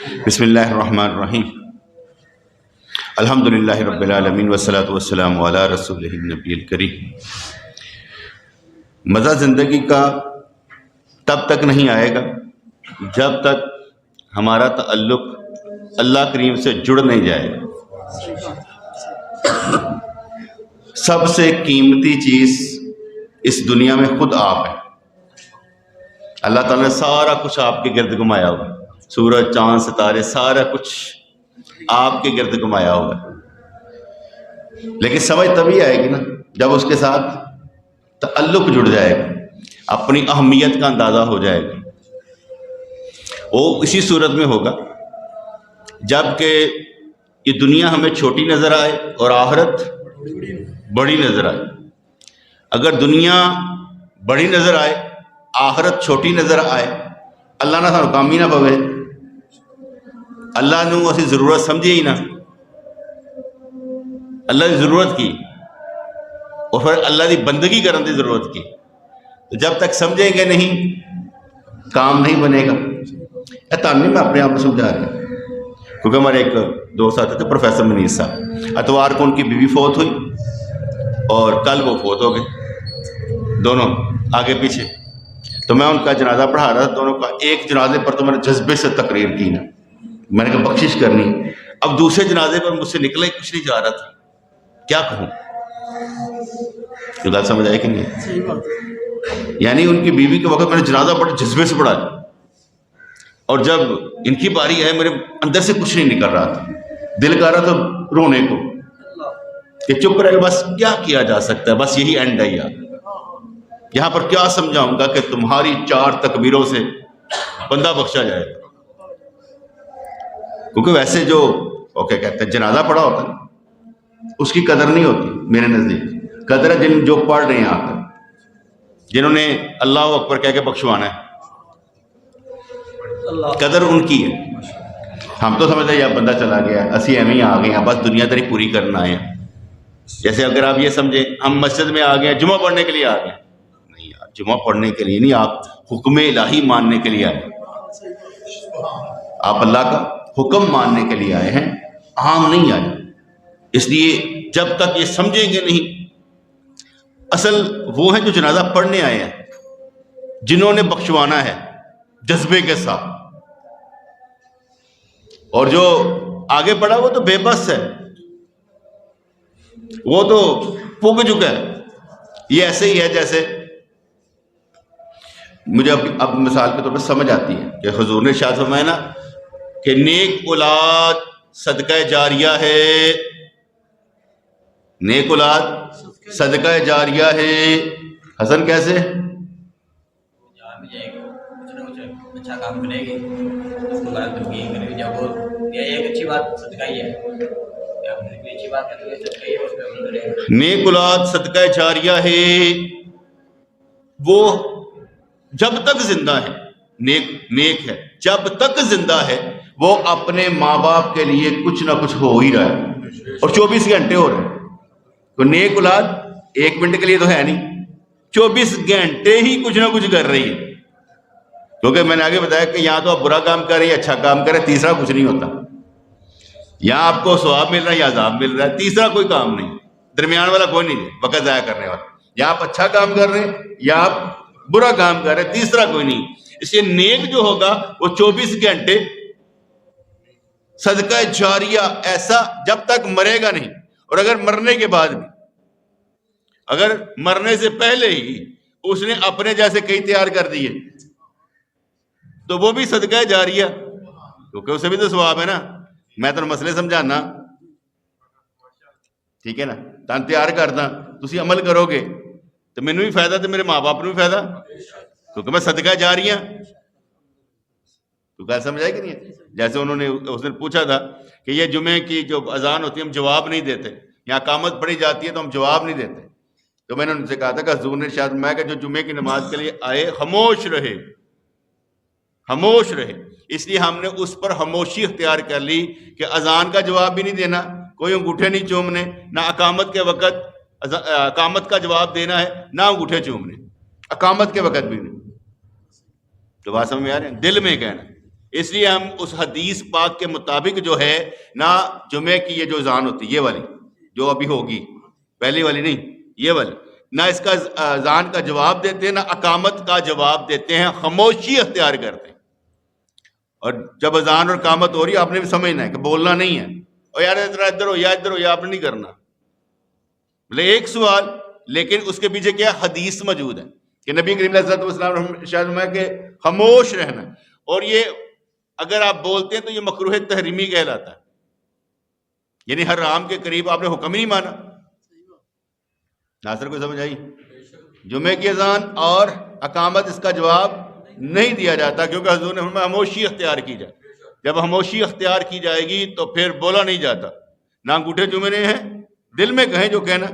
بسم اللہ الرحمن الرحیم الحمدللہ رب العالمین والصلاة والسلام علی رسولہ النبی الکریم۔ مزہ زندگی کا تب تک نہیں آئے گا جب تک ہمارا تعلق اللہ کریم سے جڑ نہیں جائے گا۔ سب سے قیمتی چیز اس دنیا میں خود آپ ہے۔ اللہ تعالیٰ نے سارا کچھ آپ کے گرد گھمایا ہوا، سورج چاند ستارے سارا کچھ آپ کے گرد گھمایا ہوا ہے، لیکن سمجھ تبھی آئے گی نا جب اس کے ساتھ تعلق جڑ جائے گا، اپنی اہمیت کا اندازہ ہو جائے گا۔ وہ اسی صورت میں ہوگا جب کہ یہ دنیا ہمیں چھوٹی نظر آئے اور آخرت بڑی نظر آئے۔ اگر دنیا بڑی نظر آئے آخرت چھوٹی نظر آئے، اللہ نہ سانو کام ہی نہ پوے، اللہ نو اسی ضرورت سمجھے ہی نہ، اللہ کی ضرورت کی اور پھر اللہ کی بندگی کرنے کی ضرورت کی، تو جب تک سمجھیں گے نہیں کام نہیں بنے گا۔ نہیں میں اپنے آپ کو سمجھا رہا ہوں، کیونکہ ہمارے ایک دوست آتے تھے پروفیسر منیر صاحب، اتوار کو ان کی بیوی فوت ہوئی اور کل وہ فوت ہو گئے، دونوں آگے پیچھے۔ تو میں ان کا جنازہ پڑھا رہا تھا دونوں کا، ایک جنازے پر تو میں نے جذبے سے تقریر کی نا، میں نے کہا بخشش کرنی، اب دوسرے جنازے پر مجھ سے نکلا ہی کچھ نہیں جا رہا تھا، کیا کہوں؟ یہ بات سمجھ آئی کہ نہیں؟ یعنی ان کی بیوی کے وقت میں نے جنازہ پڑھا جذبے سے پڑھا، اور جب ان کی باری ہے میرے اندر سے کچھ نہیں نکل رہا تھا، دل کر رہا تھا رونے کو کہ چپ رہے، بس کیا کیا جا سکتا ہے، بس یہی اینڈ ہے یار، یہاں پر کیا سمجھاؤں گا کہ تمہاری 4 تکبیروں سے بندہ بخشا جائے گا۔ کیونکہ ویسے جو کیا کہتے ہیں جنازہ پڑھا ہوتا ہے اس کی قدر نہیں ہوتی میرے نزدیک، قدر ہے جو پڑھ رہے ہیں آ کر، جنہوں نے اللہ اکبر کہہ کے بخشوانا ہے، قدر ان کی ہے۔ ہم تو سمجھتے ہیں یا بندہ چلا گیا، اسی ایم ہی آ گئے ہیں، بس دنیا داری پوری کرنا آئے ہیں۔ جیسے اگر آپ یہ سمجھیں ہم مسجد میں آ گئے ہیں جمعہ پڑھنے کے لیے آ گئے، نہیں یار جمعہ پڑھنے کے لیے نہیں، آپ حکم الہی ماننے کے لیے آئے، آپ اللہ کا حکم ماننے کے لیے آئے ہیں، عام نہیں آئے۔ اس لیے جب تک یہ سمجھیں گے نہیں، اصل وہ ہیں جو جنازہ پڑھنے آئے ہیں، جنہوں نے بخشوانا ہے جذبے کے ساتھ، اور جو آگے پڑھا وہ تو بے بس ہے، وہ تو پھک چکا ہے۔ یہ ایسے ہی ہے جیسے مجھے اب مثال کے طور پر سمجھ آتی ہے کہ حضور نے ارشاد فرمایا نا کہ نیک اولاد صدقہ جاریہ ہے، نیک اولاد صدقہ جاریہ ہے۔ حسن کیسے؟ اچھا کام کرے گی، اس کو غلط تبلیغ کرے گی، جب وہ یہ ایک اچھی بات صدقہ ہی ہے، اچھی بات کرتے ہوئے صدقہ ہی ہے، اس پہ عمل کرے گا۔ نیک اولاد صدقہ جاریہ ہے، وہ جب تک زندہ ہے، نیک ہے، جب تک زندہ ہے وہ اپنے ماں باپ کے لیے کچھ نہ کچھ ہو ہی رہا ہے، اور 24 گھنٹے ہو رہے ہیں۔ تو نیک اولاد 1 منٹ کے لیے تو ہے نہیں، 24 گھنٹے ہی کچھ نہ کچھ کر رہی ہے، کیونکہ میں نے آگے بتایا کہ یہاں تو آپ برا کام کر رہے ہیں، اچھا کام کر رہے ہیں، تیسرا کچھ نہیں ہوتا۔ یہاں آپ کو ثواب مل رہا ہے یا عذاب مل رہا ہے، تیسرا کوئی کام نہیں، درمیان والا کوئی نہیں ہے وقت ضائع کرنے والا۔ یا آپ اچھا کام کر رہے ہیں یا آپ برا کام کر رہے ہیں، تیسرا کوئی نہیں۔ اس لیے نیک جو ہوگا وہ 24 گھنٹے صدقہ جاریہ ایسا جب تک مرے گا نہیں، اور اگر مرنے کے بعد بھی، اگر مرنے سے پہلے ہی اس نے اپنے جیسے کئی تیار کر دیے تو وہ بھی صدقہ جاریہ، کیونکہ اسے بھی تو ثواب ہے نا۔ میں تو مسئلے سمجھانا، ٹھیک ہے نا، تن تیار کردا، تسی عمل کرو گے تو مینوں بھی فائدہ تو میرے ماں باپ نوں بھی فائدہ، کیونکہ میں صدقہ جاریہ۔ تو گل سمجھ آئی کہ نہیں؟ جیسے انہوں نے اس نے پوچھا تھا کہ یہ جمعے کی جو اذان ہوتی ہے ہم جواب نہیں دیتے، یہاں اقامت پڑھی جاتی ہے تو ہم جواب نہیں دیتے، تو میں نے ان سے کہا تھا کہ حضور نے ارشاد فرمایا کہ جو جمعے کی نماز کے لیے آئے خاموش رہے، خاموش رہے۔ اس لیے ہم نے اس پر خاموشی اختیار کر لی کہ اذان کا جواب بھی نہیں دینا، کوئی انگوٹھے نہیں چومنے، نہ اقامت کے وقت اقامت کا جواب دینا ہے، نہ انگوٹھے چومنے، اقامت کے وقت بھی نہیں۔ تو بات سمجھ میں آ رہی ہے؟ دل میں کہنا اس لیے ہم اس حدیث پاک کے مطابق جو ہے نہ جمعے کی یہ جو اذان ہوتی ہے یہ والی جو ابھی ہوگی، پہلی والی نہیں، یہ والی، نہ اس کا اذان کا جواب دیتے ہیں نہ اقامت کا جواب دیتے ہیں، خاموشی اختیار کرتے ہیں. اور جب اذان اور اقامت ہو رہی ہے آپ نے بھی سمجھنا ہے کہ بولنا نہیں ہے، اور یار ادھر ہو یا ادھر ہو یا آپ نے نہیں کرنا. بولے ایک سوال، لیکن اس کے پیچھے کیا حدیث موجود ہے کہ نبی کریم علیہ الصلوۃ والسلام ارشاد فرمایا کہ خاموش رہنا. اور یہ اگر آپ بولتے ہیں تو یہ مکروہ تحریمی کہلاتا ہے، یعنی حرام کے قریب آپ نے حکم ہی نہیں مانا. ناصر کو سمجھ آئی؟ جمعے کی اذان اور اقامت اس کا جواب نہیں دیا جاتا، کیونکہ حضور نے فرمایا خاموشی اختیار کی جائے. جب خاموشی اختیار کی جائے گی تو پھر بولا نہیں جاتا. نہ انگوٹھے چومنے ہیں، دل میں کہیں جو کہنا،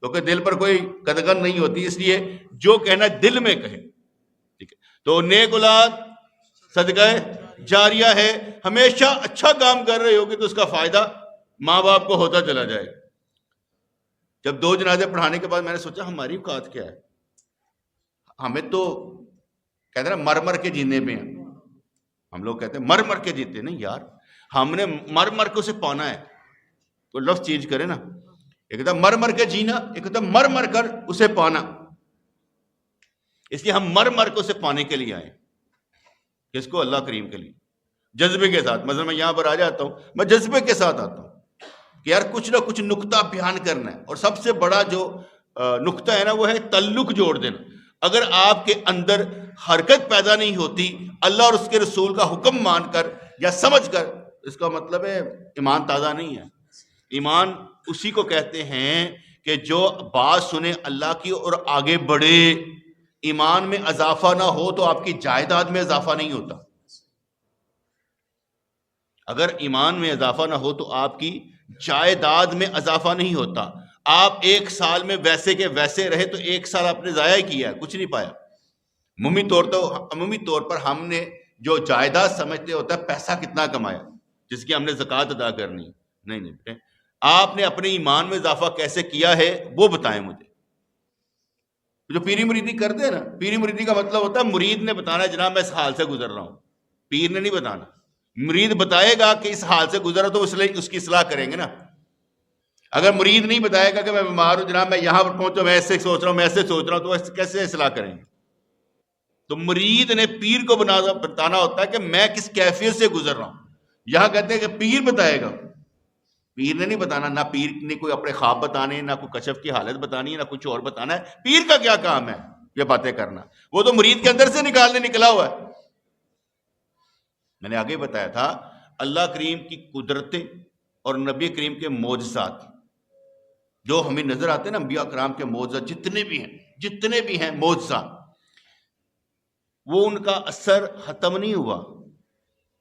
کیونکہ دل پر کوئی قدغن نہیں ہوتی، اس لیے جو کہنا دل میں کہیں. ٹھیک ہے، تو نیک اولاد صدقہ جاریہ ہے، ہمیشہ اچھا کام کر رہے ہوگی تو اس کا فائدہ ماں باپ کو ہوتا چلا جائے گا. جب 2 جنازے پڑھانے کے بعد میں نے سوچا ہماری اوقات کیا ہے، ہمیں تو کہتے ہیں نا مر مر کے جینے پہ ہیں. ہم لوگ کہتے ہیں مر مر کے جیتے، نہیں یار، ہم نے مر مر کے اسے پانا ہے. تو لفظ چینج کرے نا، ایک ہوتا مر مر کے جینا، ایک ہوتا مر مر کر اسے پانا. اس لیے ہم مر مر کے اسے پانے کے لیے آئے. کس کو؟ اللہ کریم کے لیے، جذبے کے ساتھ. مثلا میں یہاں پر آ جاتا ہوں، میں جذبے کے ساتھ آتا ہوں کہ یار کچھ نہ کچھ نقطہ بیان کرنا ہے. اور سب سے بڑا جو نقطہ ہے نا وہ ہے تعلق جوڑ دینا. اگر آپ کے اندر حرکت پیدا نہیں ہوتی اللہ اور اس کے رسول کا حکم مان کر یا سمجھ کر، اس کا مطلب ہے ایمان تازہ نہیں ہے. ایمان اسی کو کہتے ہیں کہ جو بات سنے اللہ کی اور آگے بڑھے. ایمان میں اضافہ نہ ہو تو آپ کی جائیداد میں اضافہ نہیں ہوتا. اگر ایمان میں اضافہ نہ ہو تو آپ کی جائیداد میں اضافہ نہیں ہوتا. آپ 1 سال میں ویسے کے ویسے رہے تو 1 سال آپ نے ضائع کیا، کچھ نہیں پایا. عمومی طور پر ہم نے جو جائیداد سمجھتے ہوتا ہے پیسہ کتنا کمایا جس کی ہم نے زکوٰۃ ادا کرنی ہے. نہیں، آپ نے اپنے ایمان میں اضافہ کیسے کیا ہے وہ بتائیں مجھے. جو پیری مریدی کرتے ہیں نا، پیری مریدی کا مطلب ہوتا ہے مرید نے بتانا ہے جناب میں اس حال سے گزر رہا ہوں. پیر نے نہیں بتانا، مرید بتائے گا کہ اس حال سے گزرا تو اس کی اصلاح کریں گے نا. اگر مرید نہیں بتائے گا کہ میں بیمار ہوں جناب میں یہاں پر پہنچا میں ایسے سوچ رہا ہوں میں ایسے سوچ رہا ہوں، تو کیسے اصلاح کریں گے؟ تو مرید نے پیر کو بتانا ہوتا ہے کہ میں کس کیفیت سے گزر رہا ہوں. یہاں کہتے ہیں کہ پیر بتائے گا، پیر نے نہیں بتانا. نہ پیر نے کوئی اپنے خواب بتانے، نہ کوئی کشف کی حالت بتانی ہے، نہ کچھ اور بتانا ہے. پیر کا کیا کام ہے یہ باتیں کرنا؟ وہ تو مرید کے اندر سے نکلا ہوا ہے. میں نے آگے بتایا تھا اللہ کریم کی قدرتیں اور نبی کریم کے معجزات جو ہمیں نظر آتے ہیں نا، انبیاء کرام کے معجزات جتنے بھی ہیں معجزات، وہ ان کا اثر ختم نہیں ہوا.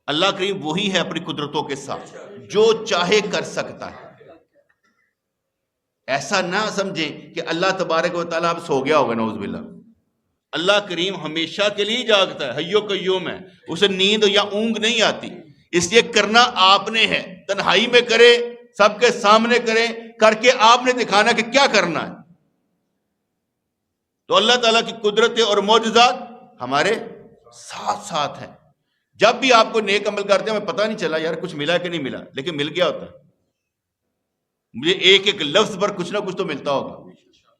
اللہ کریم وہی ہے اپنی قدرتوں کے ساتھ جو چاہے کر سکتا ہے. ایسا نہ سمجھیں کہ اللہ تبارک و تعالیٰ اب سو گیا ہوگا، نعوذ باللہ. اللہ کریم ہمیشہ کے لیے جاگتا ہے، حی و قیوم ہے، اسے نیند یا اونگ نہیں آتی. اس لیے کرنا آپ نے ہے، تنہائی میں کرے، سب کے سامنے کرے، کر کے آپ نے دکھانا کہ کیا کرنا ہے. تو اللہ تعالیٰ کی قدرتیں اور معجزات ہمارے ساتھ ساتھ ہیں. جب بھی آپ کو نیک عمل کرتے ہیں ہمیں پتہ نہیں چلا یار کچھ ملا کہ نہیں ملا، لیکن مل گیا ہوتا ہے. مجھے ایک لفظ پر کچھ نہ کچھ تو ملتا ہوگا،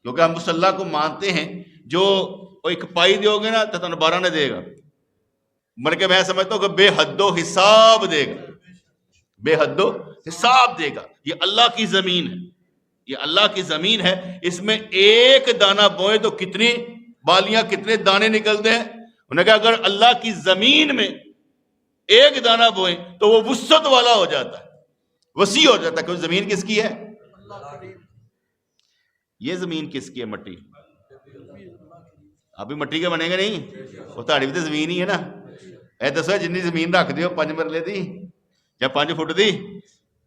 کیونکہ ہم اس اللہ کو مانتے ہیں جو ایک پائی دو گے نا تو تن 12 نہ دے گا، بلکہ میں سمجھتا ہوں کہ بے حد و حساب دے گا، بے حد و حساب دے گا. یہ اللہ کی زمین ہے، یہ اللہ کی زمین ہے. اس میں ایک دانہ بوئے تو کتنی بالیاں، کتنے دانے نکلتے ہیں. انہوں نے کہا اگر اللہ کی زمین میں ایک دانہ بوئیں تو وہ وسعت والا ہو جاتا ہے، وسیع ہو جاتا ہے. کہ زمین کس کی ہے؟ یہ زمین کس کی ہے؟ مٹی. آپ بھی مٹی کے بنے گا نہیں، وہ تاڑی بھی تو زمین ہی ہے نا. اے دسو جنی زمین رکھ دیو 5 مرلے دی یا 5 فٹ دی،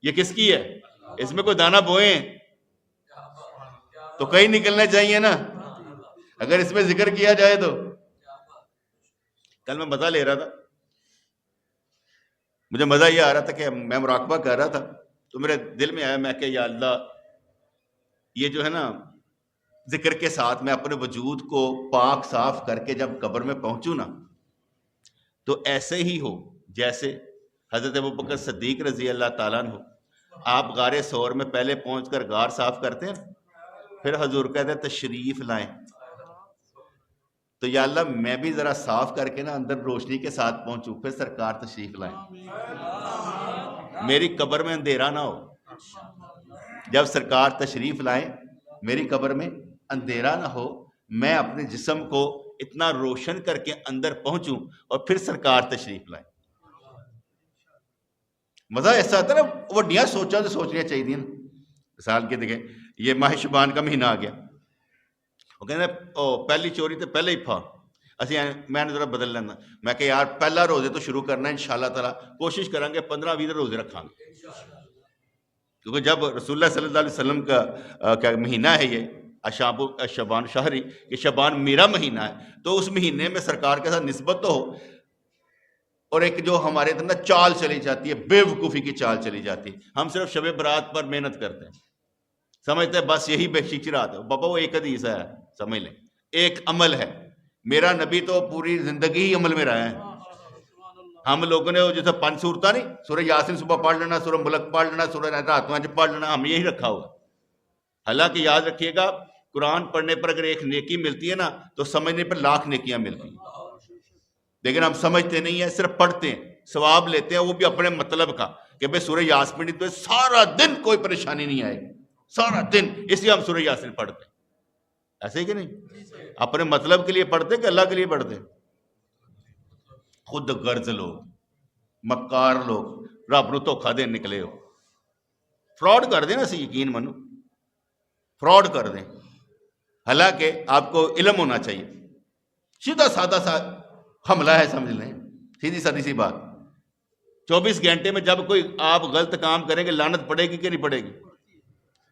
یہ کس کی ہے؟ اس میں کوئی دانہ بوئیں تو کہیں نکلنے چاہیے نا، اگر اس میں ذکر کیا جائے تو. کل میں مزہ لے رہا تھا، مجھے مزہ یہ آ رہا تھا کہ میں مراقبہ کر رہا تھا تو میرے دل میں آیا، میں کہ یا اللہ یہ جو ہے نا ذکر کے ساتھ میں اپنے وجود کو پاک صاف کر کے جب قبر میں پہنچوں نا تو ایسے ہی ہو جیسے حضرت ابوبکر صدیق رضی اللہ تعالیٰ عنہ آپ غار ثور میں پہلے پہنچ کر غار صاف کرتے ہیں، پھر حضور کہتے ہیں تشریف لائیں، تو یا اللہ میں بھی ذرا صاف کر کے نا اندر روشنی کے ساتھ پہنچوں، پھر سرکار تشریف لائیں، میری قبر میں اندھیرا نہ ہو، جب سرکار تشریف لائیں میری قبر میں اندھیرا نہ ہو، میں اپنے جسم کو اتنا روشن کر کے اندر پہنچوں اور پھر سرکار تشریف لائیں۔ مزہ ایسا آتا ہے نا، وڈیاں سوچاں تو سوچنیاں چاہیے نا۔ مثال کے دیکھیں یہ ماہ شبان کا مہینہ آ گیا، وہ کہتے ہیں پہلی چوری تو پہلے ہی پھا، میں نے ذرا بدل لینا، میں کہ یار پہلا روزے تو شروع کرنا ہے انشاءاللہ تعالیٰ، کوشش کریں گے 15-20 روزے رکھاں گے، کیونکہ جب رسول اللہ صلی اللہ علیہ وسلم کا کیا مہینہ ہے یہ شبان شہری، کہ شبان میرا مہینہ ہے، تو اس مہینے میں سرکار کے ساتھ نسبت تو ہو، اور ایک جو ہمارے اندر چال چلی جاتی ہے، بے وقوفی کی چال چلی جاتی ہے، ہم صرف شب برات پر محنت کرتے ہیں، سمجھتے ہیں بس یہی بخشش رات ہے، بابا وہ ایک حدیث ہے، سمجھ لیں ایک عمل ہے، میرا نبی تو پوری زندگی ہی عمل میں رہا ہے، ہم لوگوں نے جیسے 5 سورتیں نہیں، سورہ یاسین صبح پڑھ لینا، سورہ ملک پڑھ لینا، سورہ رات میں پڑھ لینا، ہم یہی رکھا ہوا۔ حالانکہ یاد رکھیے گا قرآن پڑھنے پر اگر ایک نیکی ملتی ہے نا تو سمجھنے پر 1,00,000 نیکیاں ملتی ہیں، لیکن ہم سمجھتے نہیں ہیں، صرف پڑھتے ہیں، ثواب لیتے ہیں، وہ بھی اپنے مطلب کا، کہ بھئی سورہ یاسین پڑھی تو سارا دن کوئی پریشانی نہیں آئے گی، سارا دن، اس لیے ہم سورہ یاسین پڑھتے ہیں، ایسے ہی کہ نہیں؟ اپنے مطلب کے لیے پڑھتے کہ اللہ کے لیے پڑھتے؟ خود غرض لوگ، مکار لوگ، رب نو دھوکھا دین نکلے ہو، فراڈ کر دیں نا، اسی یقین منو، فراڈ کر دیں، حالانکہ آپ کو علم ہونا چاہیے، سیدھا سادہ سا حملہ ہے، سمجھ لیں، سیدھی سادی سی بات، 24 گھنٹے میں جب کوئی آپ غلط کام کریں گے لعنت پڑے گی کہ نہیں پڑے گی؟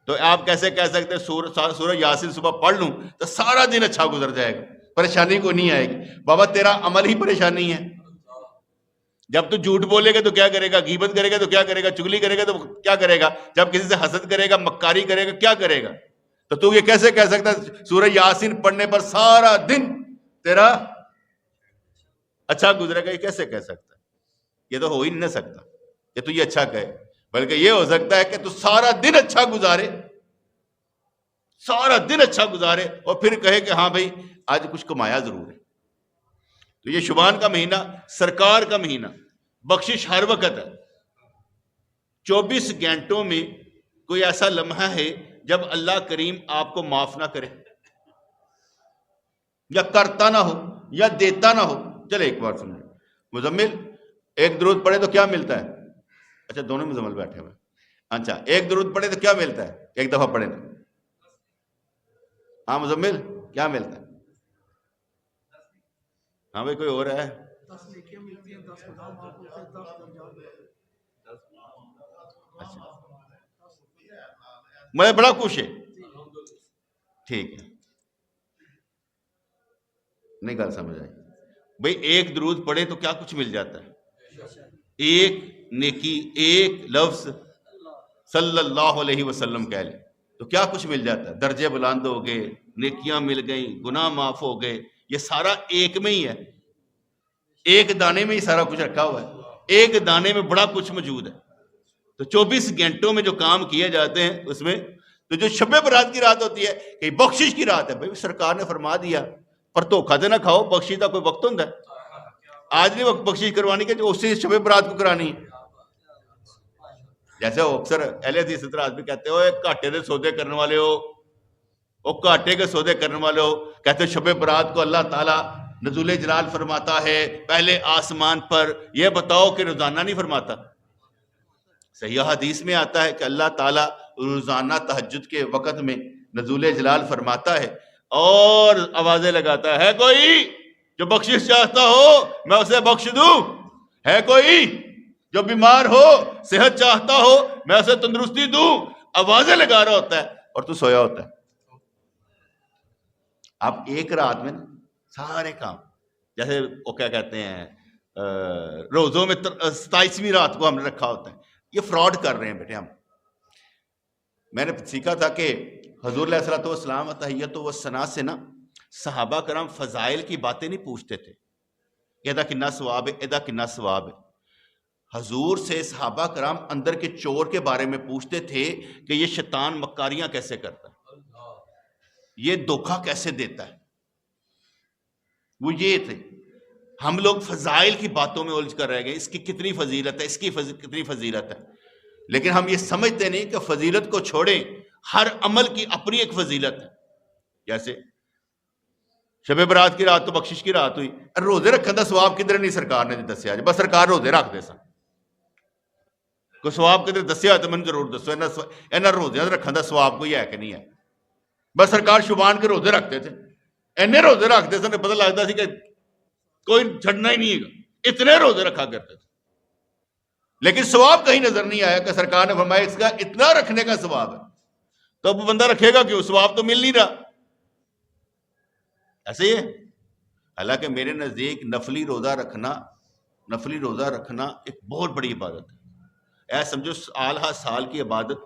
تو آپ کیسے کہہ سکتے سورہ یاسین صبح پڑھ لوں تو سارا دن اچھا گزر جائے گا، پریشانی کو نہیں آئے گی؟ بابا تیرا عمل ہی پریشانی ہے، جب تو جھوٹ بولے گا تو کیا کرے گا، غیبت کرے گا تو کیا کرے گا، چگلی کرے گا تو کیا کرے گا، جب کسی سے حسد کرے گا، مکاری کرے گا، کیا کرے گا؟ تو یہ کیسے کہہ سکتا ہے سورہ یاسین پڑھنے پر سارا دن تیرا اچھا گزرے گا؟ یہ کیسے کہہ سکتا ہے؟ یہ تو ہو ہی نہیں سکتا، یہ تو یہ اچھا کہے، بلکہ یہ ہو سکتا ہے کہ تو سارا دن اچھا گزارے، سارا دن اچھا گزارے اور پھر کہے کہ ہاں بھائی آج کچھ کمایا ضرور ہے۔ تو یہ شبان کا مہینہ سرکار کا مہینہ، بخشش ہر وقت ہے، 24 گھنٹوں میں کوئی ایسا لمحہ ہے جب اللہ کریم آپ کو معاف نہ کرے، یا کرتا نہ ہو، یا دیتا نہ ہو۔ چلے ایک بار سنیں، مزمل ایک درود پڑھے تو کیا ملتا ہے؟ اچھا دونوں مزمل بیٹھے ہوئے، اچھا ایک درود پڑھے تو کیا ملتا ہے؟ ایک دفعہ پڑھے تو ہاں مزمل کیا ملتا ہے؟ ہاں بھائی کوئی اور ہے؟ اچھا میں بڑا خوش ہے، ٹھیک ہے، نہیں گل سمجھ آئی بھائی، ایک درود پڑھے تو کیا کچھ مل جاتا ہے؟ ایک نیکی، ایک لفظ صلی اللہ علیہ وسلم کہہ لیں تو کیا کچھ مل جاتا ہے؟ درجے بلند ہو گئے، نیکیاں مل گئیں، گناہ معاف ہو گئے، یہ سارا ایک میں ہی ہے، ایک دانے میں ہی سارا کچھ رکھا ہوا ہے، ایک دانے میں بڑا کچھ موجود ہے۔ تو 24 گھنٹوں میں جو کام کیے جاتے ہیں اس میں تو جو شب برات کی رات ہوتی ہے کہ بخشش کی رات ہے، بھائی سرکار نے فرما دیا، پر دھوکھا دے نہ کھاؤ، بخشش کا کوئی وقت ہوتا ہے؟ آج نہیں وقت بخشش کروانی کہ جو اسی شب برات کو کرانی ہے۔ جیسے اکثر اہل حدیث حضرات بھی کہتے ہو گھاٹے کے سودے کرنے والے ہو، وہ گھاٹے کے سودے کرنے والے ہو، کہتے شب برات کو اللہ تعالیٰ نزول جلال فرماتا ہے پہلے آسمان پر، یہ بتاؤ کہ روزانہ نہیں فرماتا؟ صحیح حدیث میں آتا ہے کہ اللہ تعالیٰ روزانہ تہجد کے وقت میں نزول جلال فرماتا ہے اور آوازیں لگاتا ہے کوئی جو بخشش چاہتا ہو میں اسے بخش دوں، ہے کوئی جو بیمار ہو صحت چاہتا ہو میں اسے تندرستی دوں، آوازیں لگا رہا ہوتا ہے اور تو سویا ہوتا ہے۔ آپ ایک رات میں سارے کام، جیسے وہ کیا کہتے ہیں روزوں میں 27ویں رات کو ہم نے رکھا ہوتا ہے، یہ فراڈ کر رہے ہیں بیٹے ہم۔ میں نے سیکھا تھا کہ حضور علیہ الصلوۃ والسلام تحیت و ثنا سے نا صحابہ کرام فضائل کی باتیں نہیں پوچھتے تھے، ادا کنا ثواب ہے، ادا کنا ثواب ہے، حضور سے صحابہ کرام اندر کے چور کے بارے میں پوچھتے تھے کہ یہ شیطان مکاریاں کیسے کرتا ہے، یہ دھوکہ کیسے دیتا ہے، وہ یہ تھے۔ ہم لوگ فضائل کی باتوں میں الجھ کر رہ گئے، اس کی کتنی فضیلت ہے، اس کی کتنی فضیلت ہے، لیکن ہم یہ سمجھتے نہیں کہ فضیلت کو چھوڑیں، ہر عمل کی اپنی ایک فضیلت ہے۔ جیسے شب برات کی رات تو بخشش کی رات ہوئی، روزے رکھن دا ثواب کدھر نہیں سرکار نے دسیا جی، بس سرکار روزے رکھ دے سن، کوئی ثواب کدھر دسیا تو مجھے ضرور دسو، اینا روزے رکھن دا ثواب کوئی ہے کہ نہیں ہے؟ بس سرکار شبان کے روزے رکھتے تھے، اینے روزے رکھتے سن پتہ لگتا سی کہ کوئی چھڑنا ہی نہیں ہے، اتنے روزے رکھا کرتے تھے، لیکن ثواب کہیں نظر نہیں آیا کہ سرکار نے فرمایا اس کا اتنا رکھنے کا ثواب ہے، تو اب بندہ رکھے گا کیوں؟ ثواب تو مل نہیں رہا۔ ایسے ہی ہے، حالانکہ میرے نزدیک نفلی روزہ رکھنا ایک بہت بڑی عبادت ہے۔ اے سمجھو سال ہر سال کی عبادت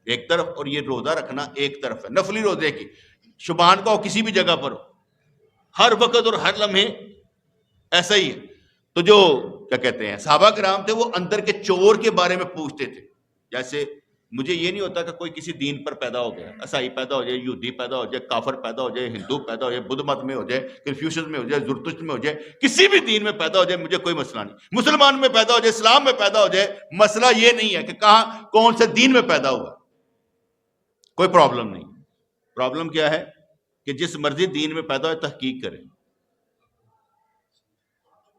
ایک طرف اور یہ روزہ رکھنا ایک طرف ہے، نفلی روزے کی، شبان کا ہو کسی بھی جگہ پر ہو، ہر وقت اور ہر لمحے ایسا ہی ہے۔ تو جو کیا کہتے ہیں صحابہ کرام تھے، وہ اندر کے چور کے بارے میں پوچھتے تھے۔ جیسے مجھے یہ نہیں ہوتا کہ کوئی کسی دین پر پیدا ہو گیا، عیسائی پیدا ہو جائے، یہودی پیدا ہو جائے، کافر پیدا ہو جائے، ہندو پیدا ہو جائے، بدھ مت میں ہو جائے، کنفیوشن میں ہو جائے، زرتشت میں ہو جائے، کسی بھی دین میں پیدا ہو جائے، مجھے کوئی مسئلہ نہیں۔ مسلمان میں پیدا ہو جائے، اسلام میں پیدا ہو جائے، مسئلہ یہ نہیں ہے کہ کہاں کون سے دین میں پیدا ہوا، کوئی پرابلم نہیں۔ پرابلم کیا ہے کہ جس مرضی دین میں پیدا ہو تحقیق کرے،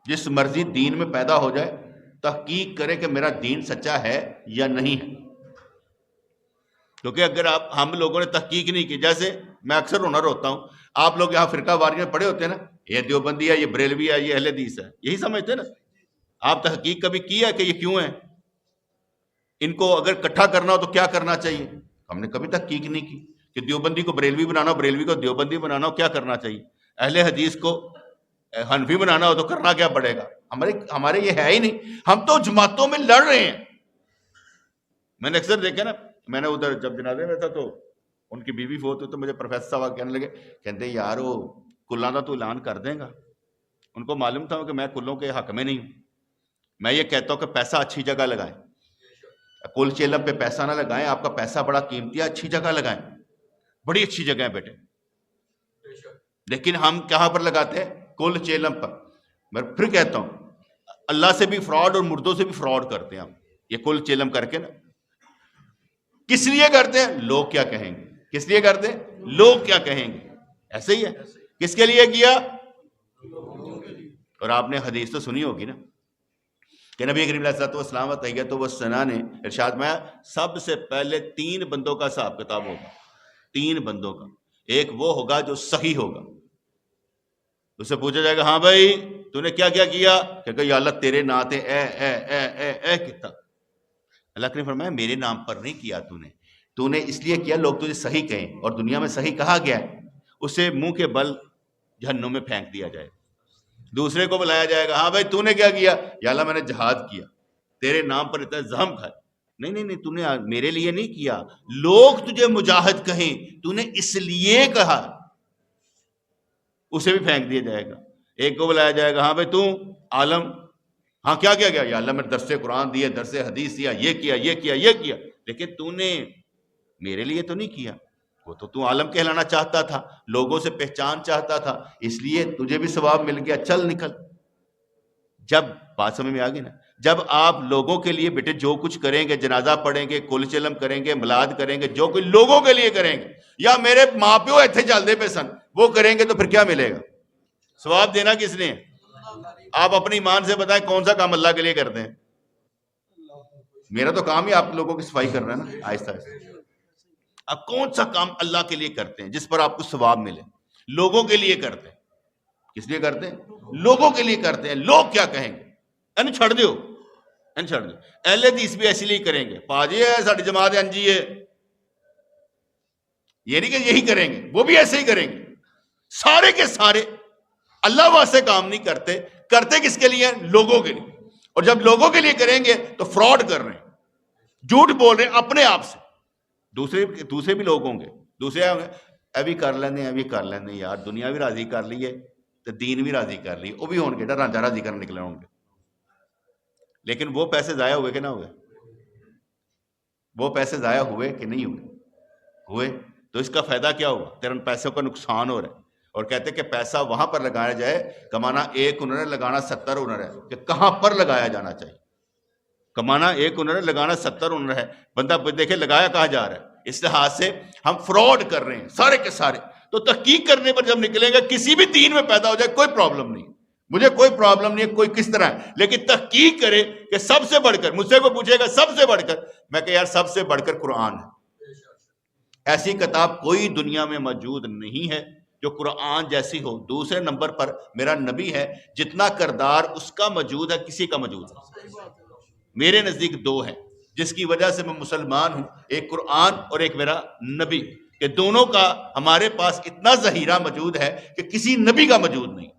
جس مرضی دین میں پیدا ہو جائے تحقیق کرے کہ میرا دین سچا ہے یا نہیں ہے۔ کیونکہ اگر ہم لوگوں نے تحقیق نہیں کی، جیسے میں اکثر روتا ہوں، آپ لوگ یہاں فرقہ واریاں میں پڑھے ہوتے ہیں نا، یہ دیوبندی ہے، یہ بریلوی ہے، یہ اہل حدیث ہے، یہی سمجھتے ہیں نا۔ آپ تحقیق کبھی کی ہے کہ یہ کیوں ہے؟ ان کو اگر اکٹھا کرنا ہو تو کیا کرنا چاہیے؟ ہم نے کبھی تحقیق نہیں کی کہ دیوبندی کو بریلوی بنانا ہو، بریلوی کو دیوبندی بنانا ہو، کیا کرنا چاہیے؟ اہل حدیث کو حنفی بنانا ہو تو کرنا کیا پڑے گا؟ ہمارے یہ ہے ہی نہیں، ہم تو جماعتوں میں لڑ رہے ہیں۔ میں نے اکثر دیکھا نا، میں نے ادھر جب جنازے میں تھا تو ان کی بیوی فوت ہوئی تو مجھے پروفیسر صاحب کہنے لگے، کہتے یار وہ کلاں دا تو اعلان کر دیں گا۔ ان کو معلوم تھا کہ میں کلوں کے حق میں نہیں ہوں۔ میں یہ کہتا ہوں کہ پیسہ اچھی جگہ لگائیں، کل چیلم پہ پیسہ نہ لگائیں، آپ کا پیسہ بڑا قیمتی ہے، اچھی جگہ لگائیں، بڑی اچھی جگہ ہے بیٹے۔ لیکن ہم کہاں پر لگاتے ہیں؟ کل چیلم پر۔ میں پھر کہتا ہوں اللہ سے بھی فراڈ اور مردوں سے بھی فراڈ کرتے ہیں ہم، یہ کل چیلم کر کے نا۔ کس لیے کرتے ہیں؟ لوگ کیا کہیں گے۔ کس لیے کرتے ہیں؟ لوگ کیا کہیں گے۔ ایسے ہی ہے، کس کے لیے کیا؟ اور آپ نے حدیث تو سنی ہوگی نا کہ نبی کریم علیہ الصلوۃ والسلام تحیۃ والثناء نے ارشاد میں سب سے پہلے 3 بندوں کا حساب کتاب ہوگا، 3 بندوں کا۔ ایک وہ ہوگا جو صحیح ہوگا، اس سے پوچھا جائے گا ہاں بھائی تو نے کیا کیا کیا، کہ یا اللہ تیرے نام تے اے کتا۔ اللہ نے فرمایا میرے نام پر نہیں کیا، تو نے اس لیے کیا لوگ تجھے صحیح کہیں، اور دنیا میں صحیح کہا گیا ہے، اسے منہ کے بل جہنم میں پھینک دیا جائے۔ دوسرے کو بلایا جائے گا ہاں بھائی تو نے کیا کیا، یا اللہ میں نے جہاد کیا، تیرے نام پر اتنا زخم کھائے۔ نہیں تو نے میرے لیے نہیں کیا، لوگ تجھے مجاہد کہیں، تو نے اس لیے کہا، اسے بھی پھینک دیا جائے گا۔ ایک کو بلایا جائے گا ہاں بھائی تو عالم، ہاں کیا کیا گیا، یا اللہ میں درس قرآن دیے، درس حدیث دیا، یہ کیا، لیکن تو نے میرے لیے تو نہیں کیا۔ وہ تو عالم کہلانا چاہتا تھا، لوگوں سے پہچان چاہتا تھا، اس لیے تجھے بھی ثواب مل گیا، چل نکل۔ جب بات سمجھ میں آ گئی نا، جب آپ لوگوں کے لیے بیٹے جو کچھ کریں گے، جنازہ پڑھیں گے، کل چلم کریں گے، میلاد کریں گے، جو کوئی لوگوں کے لیے کریں گے، یا میرے ماں پیو ایتھے چلدے پہ سن وہ کریں گے، تو پھر کیا ملے گا؟ ثواب دینا کس نے؟ آپ اپنی ایمان سے بتائیں کون سا کام اللہ کے لیے کرتے ہیں؟ میرا تو کام ہی آپ لوگوں کی صفائی کر رہا ہے نا، آہستہ آہستہ۔ آپ کون سا کام اللہ کے لیے کرتے ہیں جس پر آپ کو ثواب ملے؟ لوگوں کے لیے کرتے ہیں۔ کس لیے کرتے ہیں؟ لوگوں کے لیے کرتے ہیں، لوگ کیا کہیں گے، ان چھڑ دیو۔ اہل حدیث بھی ایسے لیے کریں گے، پاجی ہے ساڈی جماعت انجی ہے، یہ نہیں کہ یہی کریں گے، وہ بھی ایسے ہی کریں گے۔ سارے کے سارے اللہ واسطے کام نہیں کرتے، کرتے کس کے لیے؟ لوگوں کے لیے۔ اور جب لوگوں کے لیے کریں گے تو فراڈ کر رہے ہیں، جھوٹ بول رہے ہیں اپنے آپ سے۔ دوسرے بھی لوگ ہوں گے، دوسرے ہوں گے ابھی کر لینے یار، دنیا بھی راضی کر لیے تو دین بھی راضی کر لیے، وہ بھی ہوں گے رانجا راضی کرنے نکلے ہوں گے۔ لیکن وہ پیسے ضائع ہوئے کہ نہ ہوئے؟ وہ پیسے ضائع ہوئے کہ نہیں ہوئے؟ تو اس کا فائدہ کیا ہوا؟ تیرے ان پیسوں کا نقصان ہو رہا ہے. اور کہتے ہیں کہ پیسہ وہاں پر لگایا جائے، کمانا 1 ہنر ہے، لگانا 70 ہنر ہے. کہ کہاں پر لگایا جانا چاہیے؟ کمانا 1 ہنر ہے، لگانا 70 ہنر ہے. بندہ دیکھے لگایا کہاں جا رہا ہے. اس لحاظ سے ہم فراڈ کر رہے ہیں سارے کے سارے. تو تحقیق کرنے پر جب نکلیں گے، کسی بھی دین میں پیدا ہو جائے کوئی پرابلم نہیں، مجھے کوئی پرابلم نہیں ہے کوئی کس طرح ہے، لیکن تحقیق کرے کہ سب سے بڑھ کر، مجھ سے کوئی پوچھے گا سب سے بڑھ کر، میں کہ یار سب سے بڑھ کر قرآن ہے. ایسی کتاب کوئی دنیا میں موجود نہیں ہے جو قرآن جیسی ہو. دوسرے نمبر پر میرا نبی ہے، جتنا کردار اس کا موجود ہے کسی کا موجود ہے. میرے نزدیک 2 ہیں جس کی وجہ سے میں مسلمان ہوں، ایک قرآن اور ایک میرا نبی، کہ دونوں کا ہمارے پاس اتنا ذخیرہ موجود ہے کہ کسی نبی کا موجود نہیں.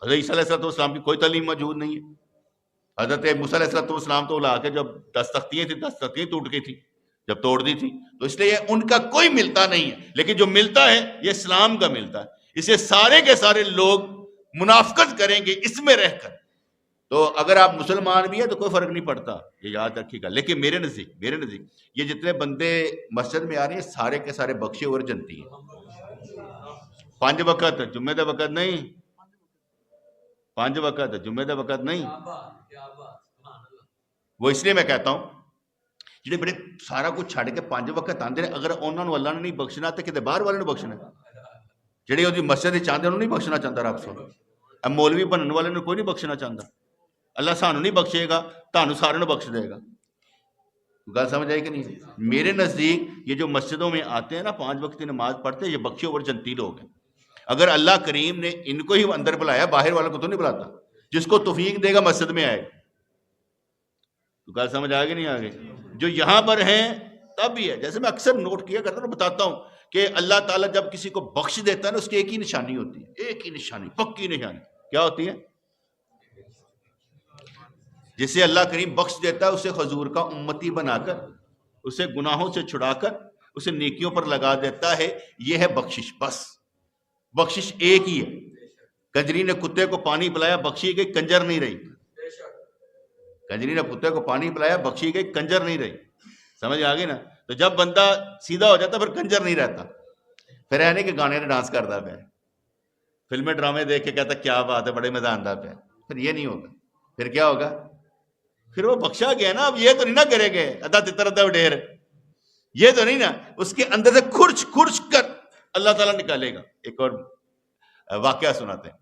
حضرت عیسیٰ علیہ السلام کی کوئی تعلیم موجود نہیں ہے. حضرت موسیٰ علیہ السلام تو لا کے جب 10 تختیاں ٹوٹ گئی تھی، جب توڑ دی تھی، تو اس لیے ان کا کوئی ملتا نہیں ہے. لیکن جو ملتا ہے یہ اسلام کا ملتا ہے. اسے سارے کے سارے لوگ منافقت کریں گے اس میں رہ کر. تو اگر آپ مسلمان بھی ہیں تو کوئی فرق نہیں پڑتا، یہ یاد رکھیے گا. لیکن میرے نزدیک یہ جتنے بندے مسجد میں آ رہے ہیں سارے کے سارے بخشے اور جنتی ہیں. 5 وقت جمعے دا وقت نہیں، 5 وقت جمعے دا وقت نہیں. وہ اس لیے میں کہتا ہوں جڑے بڑے سارا کچھ چھڑ کے 5 وقت آندے نے، اگر انہوں نے اللہ نے نہیں بخشنا تو کتے باہر والے نے بخشنا. جڑے وہ مسجد چاہتے انہوں نہیں بخشنا چاہتا رب سو. اب مولوی بننے والے نے کوئی نہیں بخشنا چاہتا. اللہ سانو نہیں بخشے گا، تانوں سارے نے بخش دے گا. گل سمجھ آئی کہ نہیں؟ میرے نزدیک یہ جو مسجدوں میں آتے ہیں نا 5 وقت کی نماز پڑھتے ہیں، یہ بخشے اور جنتی لوگ ہیں. اگر اللہ کریم نے ان کو ہی اندر بلایا، باہر والوں کو تو نہیں بلاتا. جس کو توفیق دے گا مسجد میں آئے. تو گل سمجھ آگے نہیں آگے؟ جو یہاں پر ہیں تب بھی ہے. جیسے میں اکثر نوٹ کیا کرتا ہوں، بتاتا ہوں کہ اللہ تعالیٰ جب کسی کو بخش دیتا ہے نا، اس کی ایک ہی نشانی ہوتی ہے، ایک ہی نشانی، پکی نشانی. کیا ہوتی ہے؟ جسے اللہ کریم بخش دیتا ہے اسے حضور کا امتی بنا کر، اسے گناہوں سے چھڑا کر، اسے نیکیوں پر لگا دیتا ہے. یہ ہے بخشش. بس بخشش ایک ہی ہے. کنجری نے کتے کو پانی پلایا، بخشی گئی، کنجر نہیں رہی. کنجری نے کتے کو پانی پلایا، بخشی گئی، کنجر نہیں رہی. سمجھ آ گئی نا؟ تو جب بندہ سیدھا ہو جاتا پھر کنجر نہیں رہتا. پھر ہے نہیں کہ گانے نے ڈانس کرتا پہ، فلمیں ڈرامے دیکھ کے کہتا کیا بات ہے، بڑے مزہ آتا پہ. پھر یہ نہیں ہوگا. پھر کیا ہوگا؟ پھر وہ بخشا گیا نا. اب یہ تو نہیں نہ کرے گے ادا تتر ادا ڈیر، یہ تو نہیں نا. اس کے اندر سے کھرچ کھرچ کر اللہ تعالیٰ نکالے گا. ایک اور واقعہ سناتے ہیں.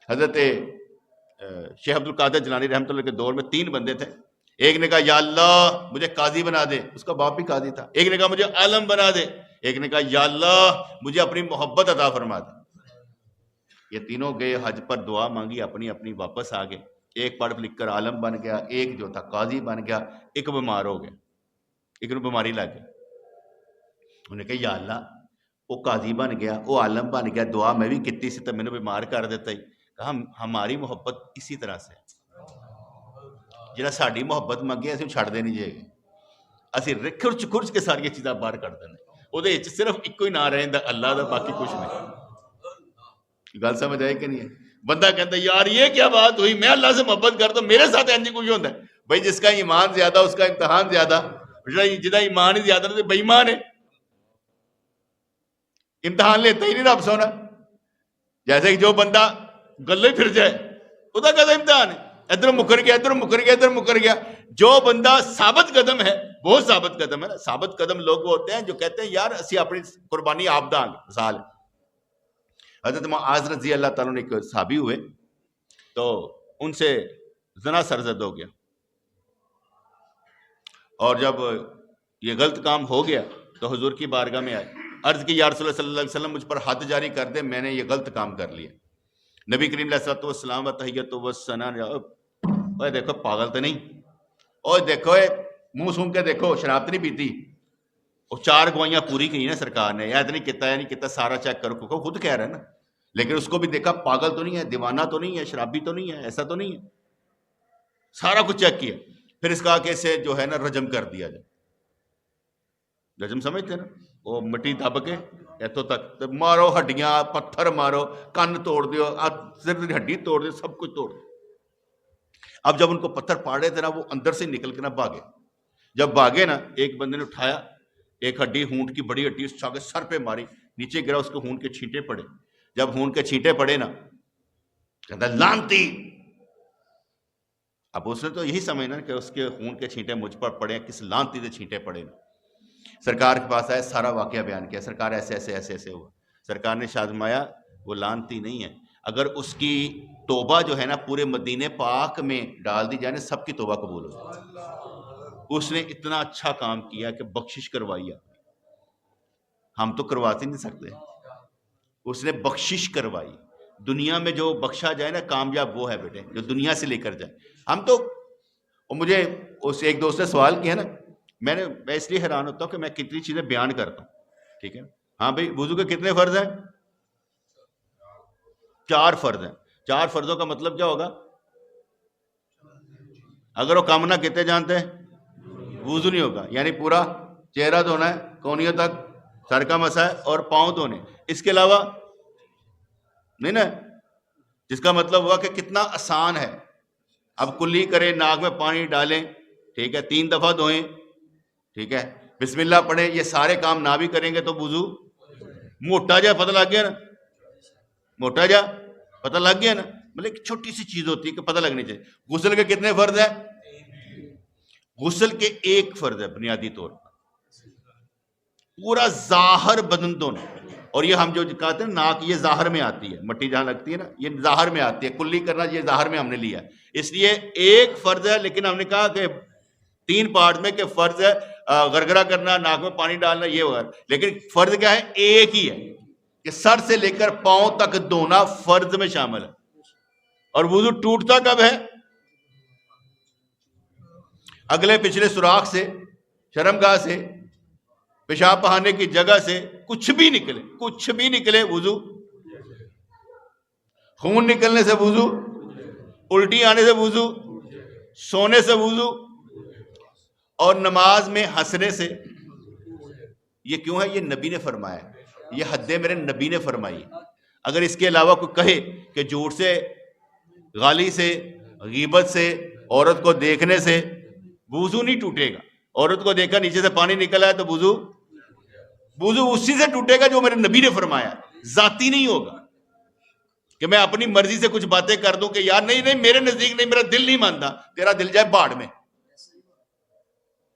حضرت شیخ عبد القادر جیلانی رحمۃ اللہ کے دور میں 3 بندے تھے. ایک نے کہا یا اللہ مجھے قاضی بنا دے، اس کا باپ بھی قاضی تھا. ایک نے کہا مجھے عالم بنا دے. ایک نے کہا یا اللہ مجھے اپنی محبت عطا فرما دے. یہ تینوں گئے حج پر، دعا مانگی، اپنی اپنی واپس آ گئے. ایک پڑھ لکھ کر عالم بن گیا، ایک جو تھا قاضی بن گیا. ایک بیمار ہو گیا، ایک بیماری لگ گئی. انہوں نے کہا یا اللہ وہ قاضی بن گیا، وہ عالم بن گیا، دعا میں بھی کتی سی تو مینوں بیمار کر دیتا ہی. کہا ہماری محبت اسی طرح سے جہاں ساری محبت منگے اسی چھڑ دے نہیں جائے گی. اسی کھرچ کھرچ کے ساری چیزاں باہر کر دینا. وہ صرف ایک ہی نہ رہتا اللہ دا، باقی کچھ نہیں. گل سمجھ آئے کہ نہیں ہے؟ بندہ کہتا ہے یار یہ کیا بات ہوئی، میں اللہ سے محبت کرتا ہوں، میرے ساتھ اینج کچھ ہوتا ہے. بھائی جس کا ایمان زیادہ اس کا امتحان زیادہ. جہاں ایمان ہی زیادہ تو بے ایمان ہے، امتحان لیتا ہی نہیں رب سونا. جیسے کہ جو بندہ گلے پھر جائے وہ کہتا امتحان ہے، ادھر مکر گیا ادھر مکر گیا ادھر مکر گیا. جو بندہ ثابت قدم ہے، بہت ثابت قدم ہے نا. ثابت قدم لوگ ہوتے ہیں جو کہتے ہیں یار اسی اپنی قربانی آپ دیں گے. مثال حضرت معاذ رضی اللہ تعالیٰ نے ایک صحابی ہوئے تو ان سے زنا سرزد ہو گیا. اور جب یہ غلط کام ہو گیا تو حضور کی بارگاہ میں آئے، عرض کی یا رسول اللہ صلی اللہ علیہ وسلم مجھ پر حد جاری کر دے، میں نے یہ غلط کام کر لیا. نبی کریم علیہ الصلوۃ والسلام و تحیت و ثنا، اوے دیکھو پاگل تو نہیں، اوے دیکھو منہ سونگ کے دیکھو شراب تو نہیں پیتی. وہ 4 گوائیاں پوری کی نا سرکار نے، یا نہیں کیتا یا نہیں کیتا سارا چیک کرو، کو خود کہہ رہا ہے نا. لیکن اس کو بھی دیکھا پاگل تو نہیں ہے، دیوانہ تو نہیں ہے، شرابی تو نہیں ہے، ایسا تو نہیں ہے. سارا کچھ چیک کیا. پھر اس کا کہ اسے جو ہے نا رجم کر دیا جائے. رجم سمجھتے نا، وہ مٹی دب کے اتوں تک مارو، ہڈیاں پتھر مارو، کن توڑ دیو، سر کی ہڈی توڑ دیو، سب کچھ توڑ دیو. اب جب ان کو پتھر پاڑ رہے تھے نا، وہ اندر سے نکل کے نہ بھاگے. جب بھاگے نا، ایک بندے نے اٹھایا ایک ہڈی، ہونٹ کی بڑی ہڈی، اس کے سر پہ ماری، نیچے گرا، اس کے خون کے چھینٹے پڑے. جب خون کے چھینٹے پڑے نا، کہتا لانتی. اب اس نے تو یہی سمجھنا کہ اس کے خون کے چھینٹے مجھ پر پڑے، کس لانتی سے چھینٹے پڑے نا. سرکار کے پاس آیا، سارا واقعہ بیان کیا. سرکار ایسے ایسے ایسے ایسے ہوا. سرکار نے شازمایا وہ لانتی نہیں ہے. اگر اس کی توبہ جو ہے نا پورے مدینے پاک میں ڈال دی جائے نا، سب کی توبہ قبول ہو جائے. اس نے اتنا اچھا کام کیا کہ بخشش کروائی. ہم تو کرواتے نہیں سکتے، اس نے بخشش کروائی. دنیا میں جو بخشا جائے نا کامیاب وہ ہے بیٹے، جو دنیا سے لے کر جائے. ہم تو، مجھے اس ایک دوست نے سوال کیا نا، میں اس لیے حیران ہوتا ہوں کہ میں کتنی چیزیں بیان کرتا ہوں. ٹھیک ہے، ہاں بھائی، وضو کے کتنے فرض ہیں؟ 4 فرض ہیں. 4 فرضوں کا مطلب کیا ہوگا؟ اگر وہ کام نہ کتنے جانتے ہیں، وضو نہیں ہوگا. یعنی پورا چہرہ دھونا ہے کونیوں تک، سر کا مسا ہے، اور پاؤں دھونے. اس کے علاوہ نہیں نا، جس کا مطلب ہوا کہ کتنا آسان ہے. اب کلی کریں، ناک میں پانی ڈالیں، ٹھیک ہے، 3 دفعہ دھوئیں، ٹھیک ہے، بسم اللہ پڑھیں. یہ سارے کام نہ بھی کریں گے تو وضو موٹا جا پتہ لگ گیا نا، موٹا جا پتہ لگ گیا نا. مطلب ایک چھوٹی سی چیز ہوتی ہے کہ پتہ لگنی چاہیے. غسل کے کتنے فرض ہیں؟ غسل کے 1 فرض ہے بنیادی طور پر، پورا ظاہر بدن دھونا. اور یہ ہم جو کہتے ہیں ناک، یہ ظاہر میں آتی ہے، مٹی جہاں لگتی ہے نا یہ ظاہر میں آتی ہے. کلی کرنا یہ ظاہر میں ہم نے لیا ہے، اس لیے 1 فرض ہے. لیکن ہم نے کہا کہ 3 پارٹ میں کہ فرض ہے گرگرا کرنا، ناک میں پانی ڈالنا، یہ وغیرہ. لیکن فرض کیا ہے؟ ایک ہی ہے کہ سر سے لے کر پاؤں تک دھونا فرض میں شامل ہے. اور وضو ٹوٹتا کب ہے؟ اگلے پچھلے سوراخ سے، شرمگاہ سے، پیشاب بہانے کی جگہ سے کچھ بھی نکلے وضو. خون نکلنے سے وضو، الٹی آنے سے وضو، سونے سے وضو، اور نماز میں ہنسنے سے. یہ کیوں ہے؟ یہ نبی نے فرمایا، یہ حد میرے نبی نے فرمائی. اگر اس کے علاوہ کوئی کہے کہ جھوٹ سے، غالی سے، غیبت سے، عورت کو دیکھنے سے وضو نہیں ٹوٹے گا. عورت کو دیکھا نیچے سے پانی نکلا ہے تو وضو اسی سے ٹوٹے گا جو میرے نبی نے فرمایا. ذاتی نہیں ہوگا کہ میں اپنی مرضی سے کچھ باتیں کر دوں کہ یار نہیں میرے نزدیک نہیں، میرا دل نہیں مانتا، تیرا دل جائے باڑ میں.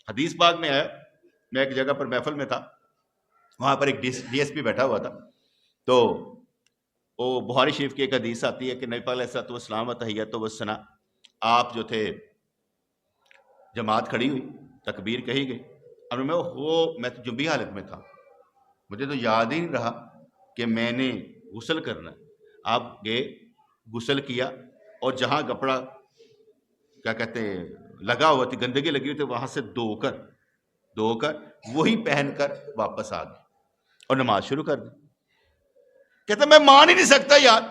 حدیث پاک میں ہے، میں ایک جگہ پر محفل میں تھا، وہاں پر ایک ڈی ایس پی بیٹھا ہوا تھا. تو وہ بخاری شریف کی ایک حدیث آتی ہے کہ نبی پاک علیہ الصلوۃ والسلام تحیۃ و ثنا، آپ جو تھے، جماعت کھڑی ہوئی، تکبیر کہی گئی. اب میں تو جنبی حالت میں تھا، مجھے تو یاد ہی نہیں رہا کہ میں نے غسل کرنا. آپ گئے، غسل کیا، اور جہاں کپڑا کیا کہتے ہیں لگا ہوا تھی، گندگی لگی ہوئی تھی، وہاں سے دھو کر وہی پہن کر واپس آ گئے اور نماز شروع کر دی. کہتا میں مان ہی نہیں سکتا یار،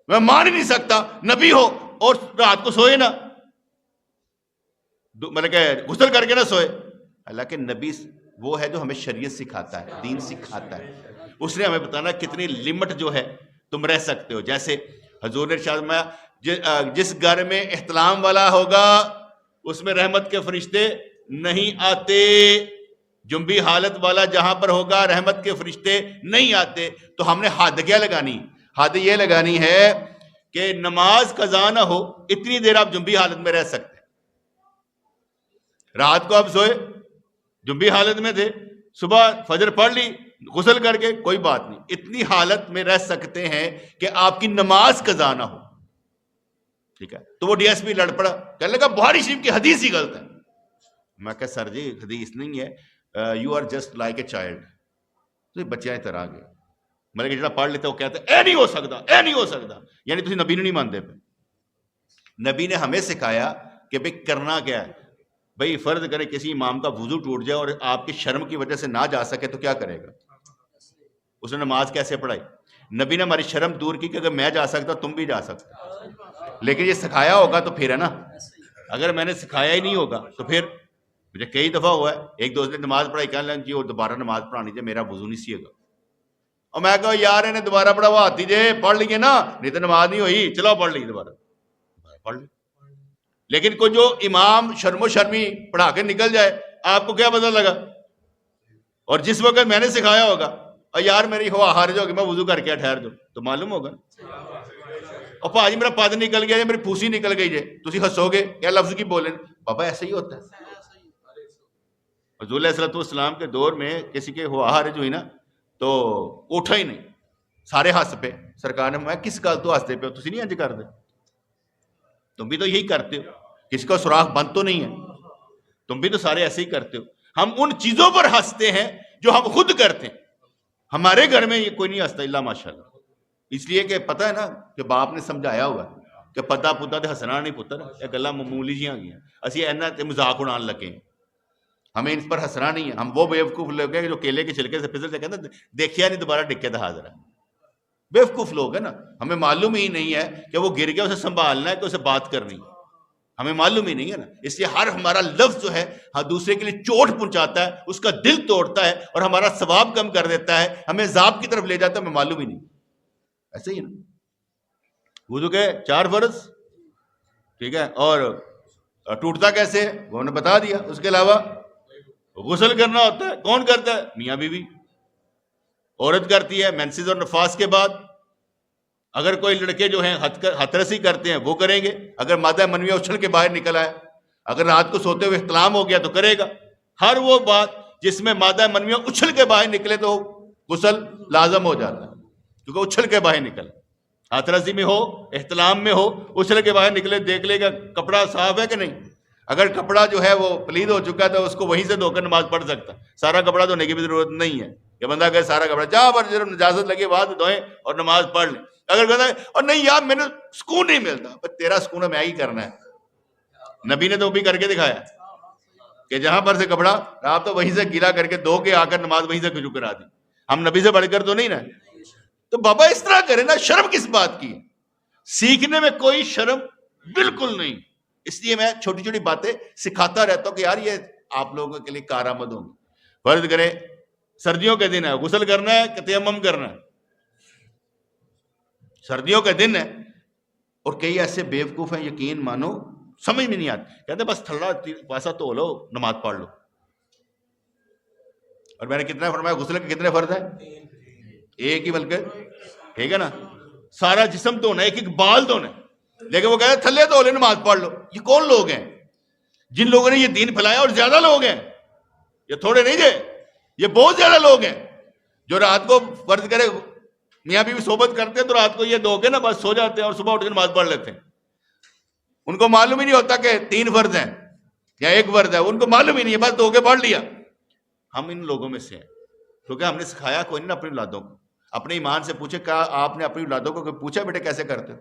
میں مان ہی نہیں سکتا، نبی ہو اور رات کو سوئے نا، مطلب کہ غسل کر کے نہ سوئے. اللہ کے نبی وہ ہے جو ہمیں شریعت سکھاتا ہے، دین سکھاتا ہے. اس نے ہمیں بتانا کتنی لمٹ جو ہے تم رہ سکتے ہو. جیسے حضور نے ارشاد فرمایا جس گھر میں احتلام والا ہوگا اس میں رحمت کے فرشتے نہیں آتے. جنبی حالت والا جہاں پر ہوگا رحمت کے فرشتے نہیں آتے. تو ہم نے حد کیا لگانی؟ حد یہ لگانی ہے کہ نماز قضا نہ ہو اتنی دیر آپ جنبی حالت میں رہ سکتے. رات کو آپ سوئے، جنبی حالت میں تھے، صبح فجر پڑھ لی غسل کر کے، کوئی بات نہیں، اتنی حالت میں رہ سکتے ہیں کہ آپ کی نماز قضا نہ ہو. ٹھیک ہے. تو وہ ڈی ایس پی لڑ پڑا، کہنے لگا بخاری شریف کی حدیث ہی غلط ہے. میں کہا سر جی حدیث نہیں ہے، you are just like a child. تو بچیاں طرح آ گئے، مطلب کہ جڑا پڑھ لیتا وہ کہتا ہے اے نہیں ہو سکتا، اے نہیں ہو سکتا. یعنی تسی نبی نہیں مانتے پہ. نبی نے ہمیں سکھایا کہ بھئی کرنا کیا ہے. بھئی فرض کرے کسی امام کا وضو ٹوٹ جائے اور آپ کی شرم کی وجہ سے نہ جا سکے تو کیا کرے گا؟ اس نے نماز کیسے پڑھائی؟ نبی نے ہماری شرم دور کی کہ اگر میں جا سکتا تم بھی جا سکتے. لیکن یہ سکھایا ہوگا تو پھر ہے نا. اگر میں نے سکھایا ہی نہیں ہوگا تو پھر مجھے کئی دفعہ ہوا ہے، ایک دوست نے نماز پڑھائی، کہنے لگا جی اور دوبارہ نماز پڑھانی چاہیے، میرا وضو نہیں سیے گا. اور میں کہا یار انہیں دوبارہ پڑھا وہ آتی جے، پڑھ لیے نا، نہیں تو نماز نہیں ہوئی، چلو پڑھ لی دوبارہ. پڑھ لی. لیکن کوئی جو امام شرم و شرمی پڑھا کے نکل جائے، آپ کو کیا پتہ لگا؟ اور جس وقت میں نے سکھایا ہوگا اور یار میری ہوا حارج ہوگی، میں وضو کر کے ٹھہر دوں، تو معلوم ہوگا۔ اور پاجی میرا پد نکل گیا، میری پھوسی نکل گئی جائے، تسی ہسو گے کیا لفظ کی بولیں؟ بابا ایسے ہی ہوتا ہے۔ حضور علیہ السلام کے دور میں کسی کے ہوا حارج ہوئی نا تو اٹھا ہی نہیں، سارے ہنس پہ۔ سرکار نے میں کس گل تو ہنستے پہ ہو، تسی نہیں انج کر دے؟ تم بھی تو یہی کرتے ہو، کسی کا سوراخ بند تو نہیں ہے، تم بھی تو سارے ایسے ہی کرتے ہو۔ ہم ان چیزوں پر ہنستے ہیں جو ہم خود کرتے ہیں، ہمارے گھر میں یہ کوئی نہیں ہنستا الا ماشاءاللہ، اس لیے کہ پتہ ہے نا کہ باپ نے سمجھایا ہوا کہ پتا پتا تے ہسنا نہیں پتر، یہ گلاں معمولی جیاں گیاں، اسی اینا تے مذاق اڑان لگے ہیں، ہمیں ان پر ہنسنا نہیں ہے۔ ہم وہ بیوقوف لوگ ہیں جو کیلے کے چھلکے سے پھسل سے کہتے ہیں دیکھیا نہیں دوبارہ ڈکے تو حاضر ہے، بیوقوف لوگ ہیں نا، ہمیں معلوم ہی نہیں ہے کہ وہ گر گیا اسے سنبھالنا ہے کہ اسے بات کرنی، ہمیں معلوم ہی نہیں ہے نا۔ اس لیے ہر ہمارا لفظ جو ہے دوسرے کے لیے چوٹ پہنچاتا ہے، اس کا دل توڑتا ہے اور ہمارا ثواب کم کر دیتا ہے، ہمیں عذاب کی طرف لے جاتا ہے، ہمیں معلوم ہی نہیں۔ ایسے ہی نا، وضو کے 4 فرض، ٹھیک ہے، اور ٹوٹتا کیسے وہ نے بتا دیا۔ اس کے علاوہ غسل کرنا ہوتا ہے، کون کرتا ہے؟ میاں بیوی۔ عورت کرتی ہے مینسز اور نفاس کے بعد، اگر کوئی لڑکے جو ہیں ہتھرسی کرتے ہیں وہ کریں گے، اگر مادہ منویہ اچھل کے باہر نکل آئے، اگر رات کو سوتے ہوئے احتلام ہو گیا تو کرے گا۔ ہر وہ بات جس میں مادہ منویہ اچھل کے باہر نکلے تو غسل لازم ہو جاتا ہے، کیونکہ اچھل کے باہر نکل، ہتھرسی میں ہو، احتلام میں ہو، اچھل کے باہر نکلے، دیکھ لے گا کپڑا صاف ہے کہ نہیں۔ اگر کپڑا جو ہے وہ پلید ہو چکا تو اس کو وہیں سے دھو کر نماز پڑھ سکتا، سارا کپڑا دھونے کی بھی ضرورت نہیں ہے کہ بندہ کہ سارا کپڑا جہاں پر جب نجاست لگے وہاں سے دھوئیں اور نماز پڑھ لیں۔ اگر کہتا ہے اور نہیں یار میں نے سکون نہیں ملتا، پر تیرا سکون میں ہی کرنا ہے، نبی نے تو بھی کر کے دکھایا کہ جہاں پر سے کپڑا آپ تو وہیں سے گیلا کر کے دھو کے آ کر نماز وہیں سے رجوع کرا دی، ہم نبی سے بڑھ کر تو نہیں نا۔ تو بابا اس طرح کرے نا، شرم کس بات کی؟ سیکھنے میں کوئی شرم بالکل نہیں، اس لیے میں چھوٹی چھوٹی باتیں سکھاتا رہتا ہوں کہ یار یہ آپ لوگوں کے لیے کارآمد ہوں۔ فرض کریں سردیوں کے دن ہے، غسل کرنا ہے کہ تیمم کرنا ہے؟ سردیوں کے دن ہے، اور کئی ایسے بیوقوف ہیں یقین مانو سمجھ میں نہیں آتی، کہتے بس تھوڑا پاسا تو لو نماز پڑھ لو۔ اور میں نے کتنا فرمایا غسل کے کتنے فرض ہیں؟ ایک ہی، بلکہ ٹھیک ہے نا، سارا جسم دھونا، ایک ایک بال دھونا، لیکن وہ کہتے ہیں تھلے دھو لے نماز پڑھ لو۔ یہ کون لوگ ہیں جن لوگوں نے یہ دین پھیلایا؟ اور زیادہ لوگ ہیں، یہ تھوڑے نہیں تھے، یہ بہت زیادہ لوگ ہیں جو رات کو فرض کرے میاں بیوی صحبت کرتے ہیں تو رات کو یہ دھو کے نا بس سو جاتے ہیں اور صبح اٹھ کے نماز پڑھ لیتے ہیں۔ ان کو معلوم ہی نہیں ہوتا کہ 3 فرض ہیں یا 1 فرض ہے، ان کو معلوم ہی نہیں ہے، بس دھو کے پڑھ لیا۔ ہم ان لوگوں میں سے ہیں کیونکہ ہم نے سکھایا کوئی نہیں اپنی اولادوں کو۔ اپنے ایمان سے پوچھے کیا آپ نے اپنی اولادوں کو پوچھا بیٹے کیسے کرتے ہو؟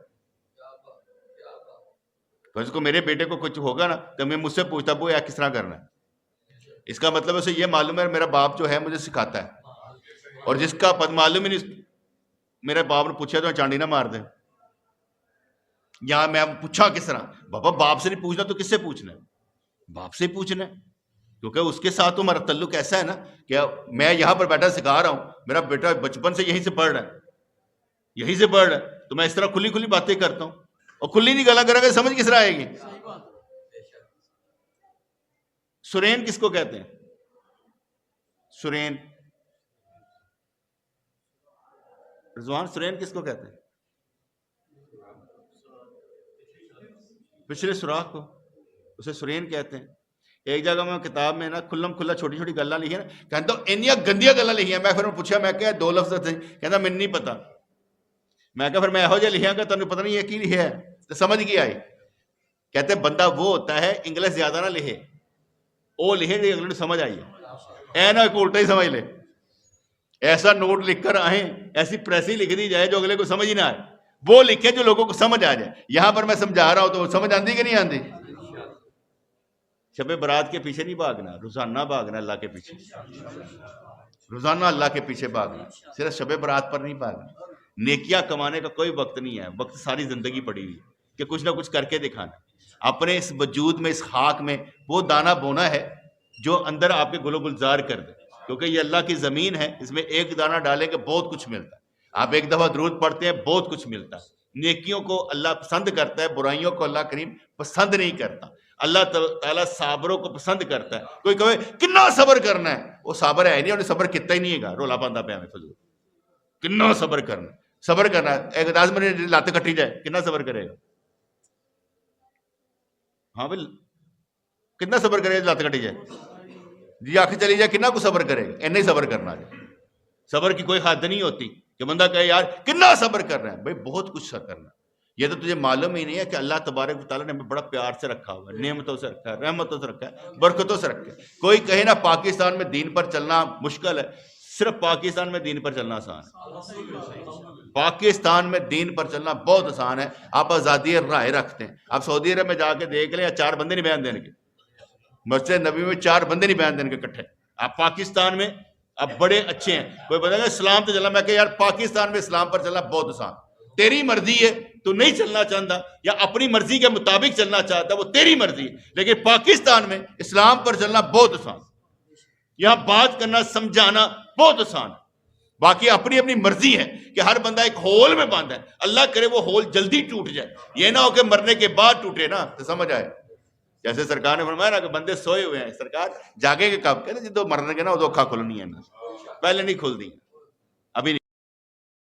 تو اس کو میرے بیٹے کو کچھ ہوگا نا تو میں مجھ سے پوچھتا وہ یا کس طرح کرنا ہے، اس کا مطلب اسے یہ معلوم ہے میرا باپ جو ہے مجھے سکھاتا ہے، اور جس کا پد معلوم ہی نہیں میرے باپ نے پوچھا تو چانڈی نہ مار دیں۔ یہاں میں پوچھا کس طرح؟ بابا باپ سے نہیں پوچھنا تو کس سے پوچھنا ہے؟ باپ سے پوچھنا ہے، کیونکہ اس کے ساتھ ہمارا تعلق ایسا ہے نا کہ میں یہاں پر بیٹھا سکھا رہا ہوں، میرا بیٹا بچپن سے یہیں سے پڑھ رہا ہے، یہیں سے پڑھ رہا ہے، تو میں اس طرح کھلی کھلی باتیں کرتا ہوں، اور کھلی نہیں گلا کریں گے سمجھ کس طرح آئے گی؟ سرین کس کو کہتے ہیں؟ سرین، رضوان سرین کس کو کہتے ہیں؟ پچھلے سوراخ کو، اسے سرین کہتے ہیں۔ ایک جگہ میں کتاب میں نا کھلم کھلا چھوٹی چھوٹی گلاں لکھی ہیں نا، کہتا ہوں انیاں گندیاں گلاں لکھی ہیں۔ میں پھر پوچھا میں کہا 2 لفظ تھے، کہتا میں نہیں پتا۔ میں کہا پھر میں یہو جہاں لکھیا کہ تمہیں پتہ نہیں یہ کی لکھیا ہے، تو سمجھ کی آئی؟ کہتے بندہ وہ ہوتا ہے انگلش زیادہ نہ لکھے، وہ لکھے جو اگلے نے سمجھ آئی ہے، اے نہ کوئی الٹا ہی سمجھ لے۔ ایسا نوٹ لکھ کر آئیں، ایسی پریسی لکھ دی جائے جو اگلے کو سمجھ ہی نہ آئے، وہ لکھے جو لوگوں کو سمجھ آ جائے۔ یہاں پر میں سمجھا رہا ہوں تو سمجھ آندی کہ نہیں آندی؟ شب برات کے پیچھے نہیں بھاگنا، روزانہ بھاگنا اللہ کے پیچھے، روزانہ اللہ کے پیچھے بھاگنا، صرف شب برات پر نہیں بھاگنا۔ نیکیاں کمانے کا کوئی وقت نہیں ہے، وقت ساری زندگی پڑی ہوئی کہ کچھ نہ کچھ کر کے دکھانا۔ اپنے اس وجود میں، اس خاک میں وہ دانہ بونا ہے جو اندر آپ کے گل و گلزار کر دے، کیونکہ یہ اللہ کی زمین ہے، اس میں ایک دانہ ڈالیں کہ بہت کچھ ملتا ہے۔ آپ ایک دفعہ درود پڑھتے ہیں بہت کچھ ملتا ہے، نیکیوں کو اللہ پسند کرتا ہے، برائیوں کو اللہ کریم پسند نہیں کرتا۔ اللہ تعالیٰ صابروں کو پسند کرتا ہے۔ کوئی کہے کنا صبر کرنا ہے، وہ صابر ہے نہیں، انہیں صبر کتنا ہی نہیں ہے گا، رولا پاندہ پہ ہمیں فضول کنا صبر کرنا ہے۔ صبر کرنا ہے، ایک 10 منٹ لات کٹی جائے کنا صبر کرے گا؟ ہاں بھائی کتنا صبر کرے گا؟ لات کٹی جائے جی آنکھ چلی جائے کنا کو صبر کرے گا؟ ایسا ہی صبر کرنا ہے۔ صبر کی کوئی حد نہیں ہوتی کہ بندہ کہے یار کنا صبر کر رہا ہے، بھائی بہت کچھ کرنا ہے۔ یہ تو تجھے معلوم ہی نہیں ہے کہ اللہ تبارک و تعالیٰ نے ہمیں بڑا پیار سے رکھا ہوا ہے، نعمتوں سے رکھا ہے، رحمتوں سے رکھا ہے، برکتوں سے رکھا ہے۔ کوئی کہے نا پاکستان میں دین پر چلنا مشکل ہے، صرف پاکستان میں دین پر چلنا آسان ہے۔ پاکستان میں دین پر چلنا بہت آسان ہے۔ آپ آزادی رائے رکھتے ہیں، آپ سعودی عرب میں جا کے دیکھ لیں، 4 بندے نہیں بیان دینے کے، مسجد نبی میں 4 بندے نہیں بیان دینے کے اکٹھے۔ آپ پاکستان میں اب بڑے اچھے ہیں، کوئی بتا گا اسلام تو چلنا، میں کہ یار پاکستان میں اسلام پر چلنا بہت آسان، تیری مرضی ہے تو نہیں چلنا چاہتا یا اپنی مرضی کے مطابق چلنا چاہتا، وہ تیری مرضی ہے، لیکن پاکستان میں اسلام پر چلنا بہت آسان، یہاں بات کرنا سمجھانا بہت آسان ہے۔ باقی اپنی اپنی مرضی ہے کہ ہر بندہ ایک ہول میں باندھا ہے، اللہ کرے وہ ہول جلدی ٹوٹ جائے، یہ نہ ہو کہ مرنے کے بعد ٹوٹے نا، تو سمجھ آئے۔ جیسے سرکار نے فرمایا نا کہ بندے سوئے ہوئے ہیں، سرکار جاگے کے کب؟ کہتے جدو مرنے کے نا ادو اکھا کھلنی ہے نا، پہلے نہیں کھل دی۔